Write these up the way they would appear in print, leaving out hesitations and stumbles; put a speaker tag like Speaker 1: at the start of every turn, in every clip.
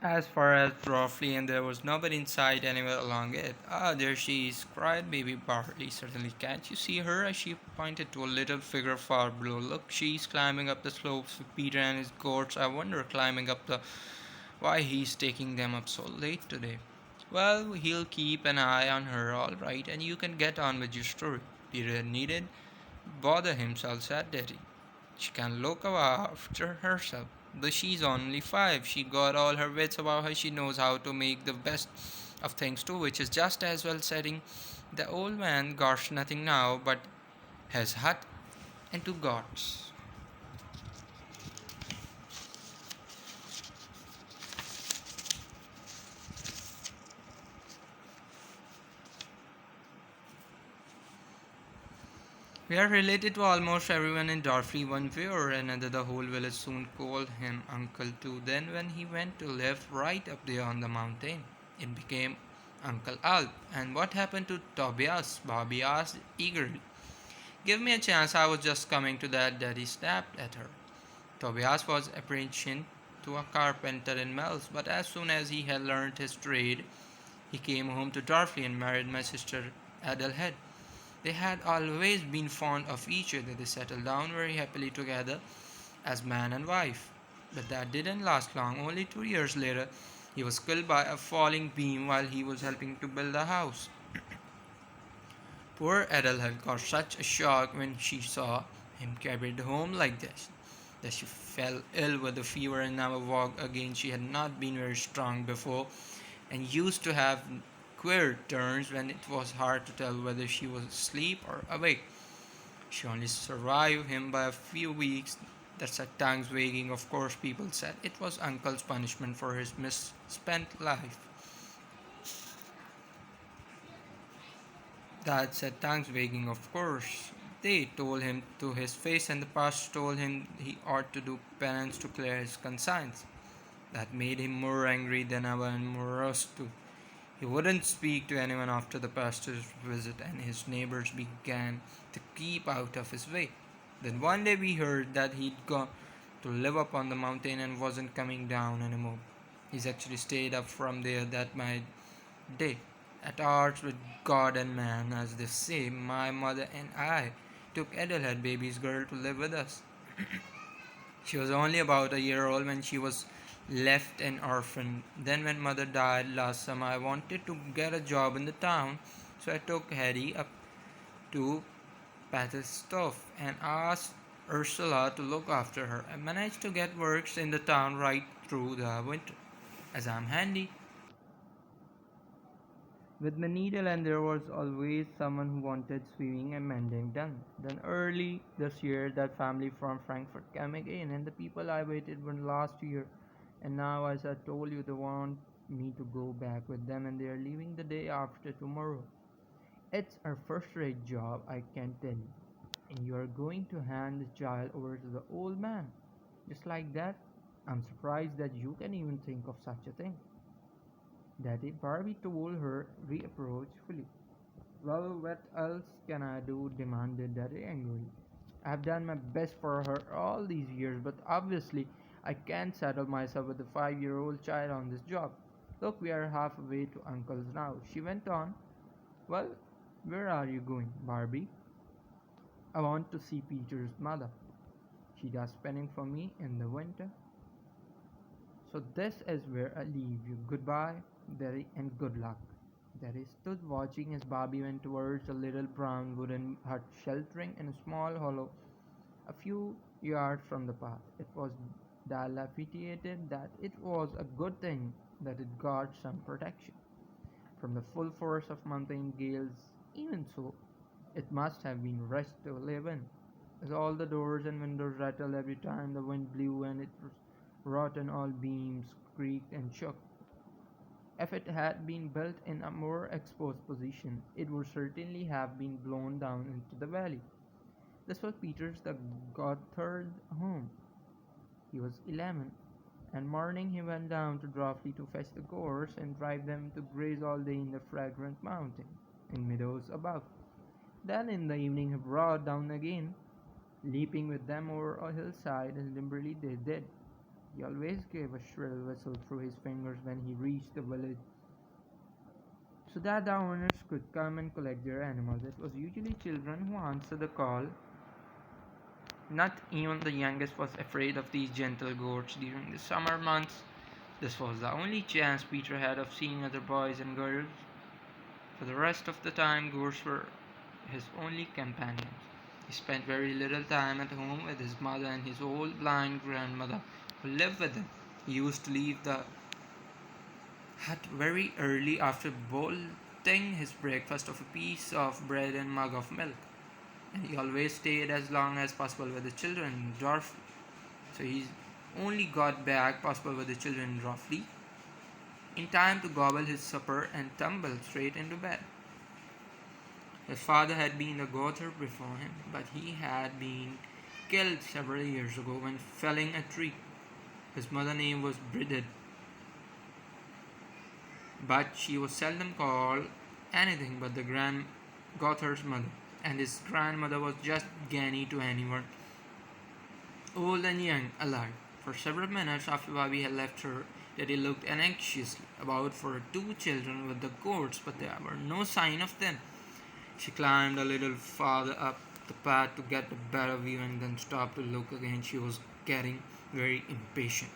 Speaker 1: as far as roughly, and there was nobody inside anywhere along it. Ah, there she is, cried baby Barley. Certainly, can't you see her? As she pointed to a little figure far below. Look, she's climbing up the slopes with Peter and his goats. I wonder, climbing up the. Why he's taking them up so late today. Well, he'll keep an eye on her, all right, and you can get on with your story. Peter needed bother himself, said Dete. She can look after herself. Though she's only 5, she got all her wits about her. She knows how to make the best of things too, which is just as well setting. The old man got nothing now but his hut and 2 goats. We are related to almost everyone in Dorfrey one way or another. The whole village soon called him Uncle too. Then when he went to live right up there on the mountain, it became Uncle Alp. And what happened to Tobias? Bobby asked eagerly. Give me a chance, I was just coming to that. Daddy snapped at her. Tobias was apprenticed to a carpenter in Mells, but as soon as he had learned his trade, he came home to Dorfrey and married my sister Adelheid. They had always been fond of each other. They settled down very happily together as man and wife. But that didn't last long. Only 2 years later, he was killed by a falling beam while he was helping to build a house. Poor Adele had got such a shock when she saw him carried home like this that she fell ill with a fever and never walked again. She had not been very strong before and used to have queer turns when it was hard to tell whether she was asleep or awake. She only survived him by a few weeks. That's a tongue's wagging, of course, people said. It was Uncle's punishment for his misspent life. Dad said tongue's wagging, of course. They told him to his face, and the pastor told him he ought to do penance to clear his conscience. That made him more angry than ever and morose too. He wouldn't speak to anyone after the pastor's visit, and his neighbors began to keep out of his way. Then one day we heard that he'd gone to live up on the mountain and wasn't coming down anymore. He's actually stayed up from there that my day. At odds with God and man, as they say, my mother and I took Adelheid, baby's girl, to live with us. She was only about a year old when she was left an orphan. Then, when mother died last summer, I wanted to get a job in the town, so I took Heidi up to Patterstoff and asked Ursula to look after her. I managed to get works in the town right through the winter, as I'm handy with my needle, and there was always someone who wanted sewing and mending done. Then early this year, that family from Frankfurt came again, and the people I waited for last year, and now, as I told you, they want me to go back with them, and they are leaving the day after tomorrow. It's a first-rate job, I can tell you. And you are going to hand the child over to the old man, just like that. I'm surprised that you can even think of such a thing. Daddy, Barbie told her reproachfully. Well, what else can I do? Demanded Daddy angrily. I've done my best for her all these years, but obviously I can't settle myself with a 5-year-old child on this job. Look, we are halfway to Uncle's now. She went on. Well, where are you going, Barbie? I want to see Peter's mother. She does spinning for me in the winter. So this is where I leave you. Goodbye, Derry, and good luck. Derry stood watching as Barbie went towards a little brown wooden hut sheltering in a small hollow a few yards from the path. It was dilapidated, that it was a good thing that it got some protection from the full force of mountain gales. Even so, it must have been wretched to live in, as all the doors and windows rattled every time the wind blew, and its rotten old beams creaked and shook. If it had been built in a more exposed position, it would certainly have been blown down into the valley. This was Peter's the goatherd home. He was 11, and morning he went down to Drawfleet to fetch the goats and drive them to graze all day in the fragrant mountain and meadows above. Then in the evening he brought down again, leaping with them over a hillside as limberly they did. He always gave a shrill whistle through his fingers when he reached the village so that the owners could come and collect their animals. It was usually children who answered the call. Not even the youngest was afraid of these gentle goats during the summer months. This was the only chance Peter had of seeing other boys and girls. For the rest of the time, goats were his only companions. He spent very little time at home with his mother and his old blind grandmother who lived with him. He used to leave the hut very early after bolting his breakfast of a piece of bread and mug of milk. And he always stayed as long as possible with the children in Dorf. So he only got back possible with the children roughly in time to gobble his supper and tumble straight into bed. His father had been a goatherd before him, but he had been killed several years ago when felling a tree. His mother's name was Bridget, but she was seldom called anything but the grand goatherd's mother, and his grandmother was just Ganny to anyone, old and young alike. For several minutes after Bobby had left her, Daddy looked anxiously about for two children with the goats, but there were no sign of them. She climbed a little farther up the path to get a better view and then stopped to look again. She was getting very impatient.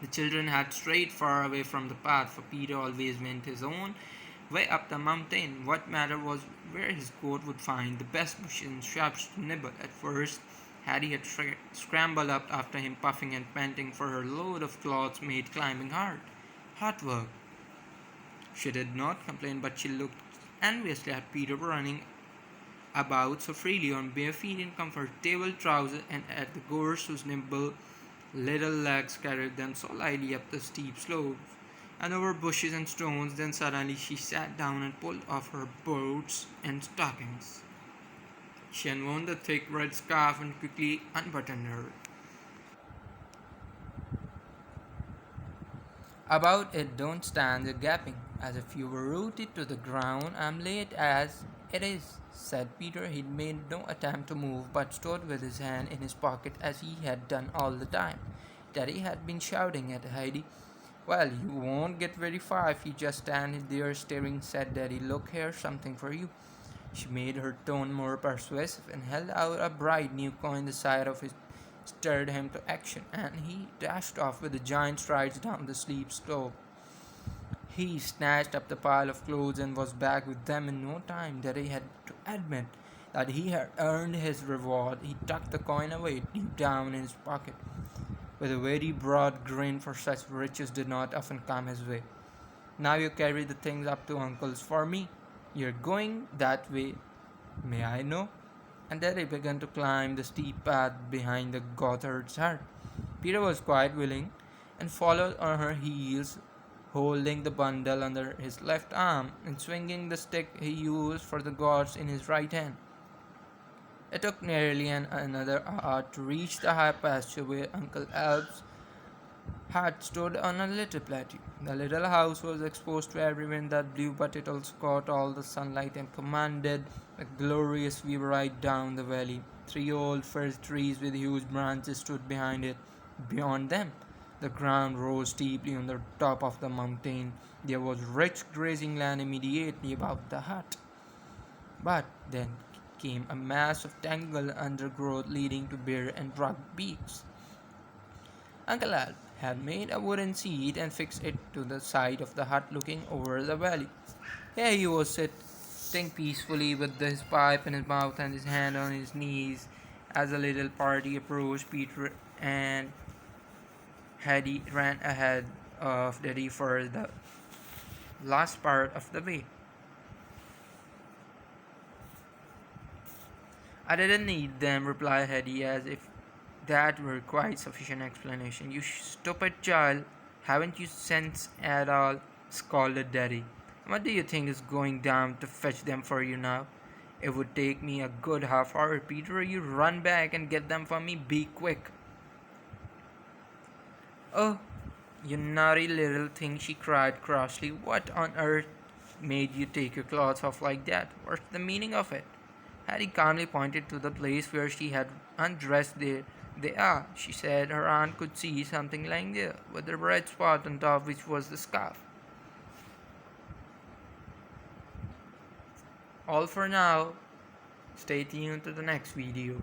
Speaker 1: The children had strayed far away from the path, for Peter always went his own way up the mountain. What mattered was where his goat would find the best bushes and shrubs to nibble. At first, Heidi had scrambled up after him, puffing and panting, for her load of cloths made climbing hard. Hot work. She did not complain, but she looked enviously at Peter running about so freely on bare feet in comfortable trousers, and at the goats whose nimble little legs carried them so lightly up the steep slopes and over bushes and stones. Then suddenly she sat down and pulled off her boots and stockings. She unwound the thick red scarf and quickly unbuttoned her. About it, don't stand there gaping, as if you were rooted to the ground. I'm late as it is, said Peter. He'd made no attempt to move, but stood with his hand in his pocket as he had done all the time. Daddy had been shouting at Heidi. Well, you won't get very far if you just stand there staring, said Daddy. Look, here's something for you. She made her tone more persuasive and held out a bright new coin. The sight of it stirred him to action, and he dashed off with giant strides down the steep slope. He snatched up the pile of clothes and was back with them in no time. Daddy had to admit that he had earned his reward. He tucked the coin away deep down in his pocket with a very broad grin, for such riches did not often come his way. Now you carry the things up to Uncle's for me. You're going that way, may I know? And Daddy began to climb the steep path behind the goatherd's hut. Peter was quite willing and followed on her heels, holding the bundle under his left arm and swinging the stick he used for the goats in his right hand. It took nearly another hour to reach the high pasture where Uncle Alp's hut stood on a little plateau. The little house was exposed to every wind that blew, but it also caught all the sunlight and commanded a glorious view right down the valley. Three old fir trees with huge branches stood behind it. Beyond them, the ground rose steeply on the top of the mountain. There was rich grazing land immediately about the hut. But then came a mass of tangled undergrowth leading to bare and rugged peaks. Uncle Alp had made a wooden seat and fixed it to the side of the hut looking over the valley. Here he was sitting peacefully with his pipe in his mouth and his hand on his knees. As the little party approached, Peter and Heidi ran ahead of Daddy for the last part of the way. I didn't need them, replied Heidi, as if that were quite sufficient explanation. You stupid child, haven't you sense at all? Scolded Daddy. What do you think is going down to fetch them for you now? It would take me a good half hour. Peter, you run back and get them for me. Be quick. Oh, you naughty little thing, she cried crossly. What on earth made you take your clothes off like that? What's the meaning of it? Harry calmly pointed to the place where she had undressed there. They are, she said. Her aunt could see something lying there, with a red spot on top, which was the scarf. All for now. Stay tuned to the next video.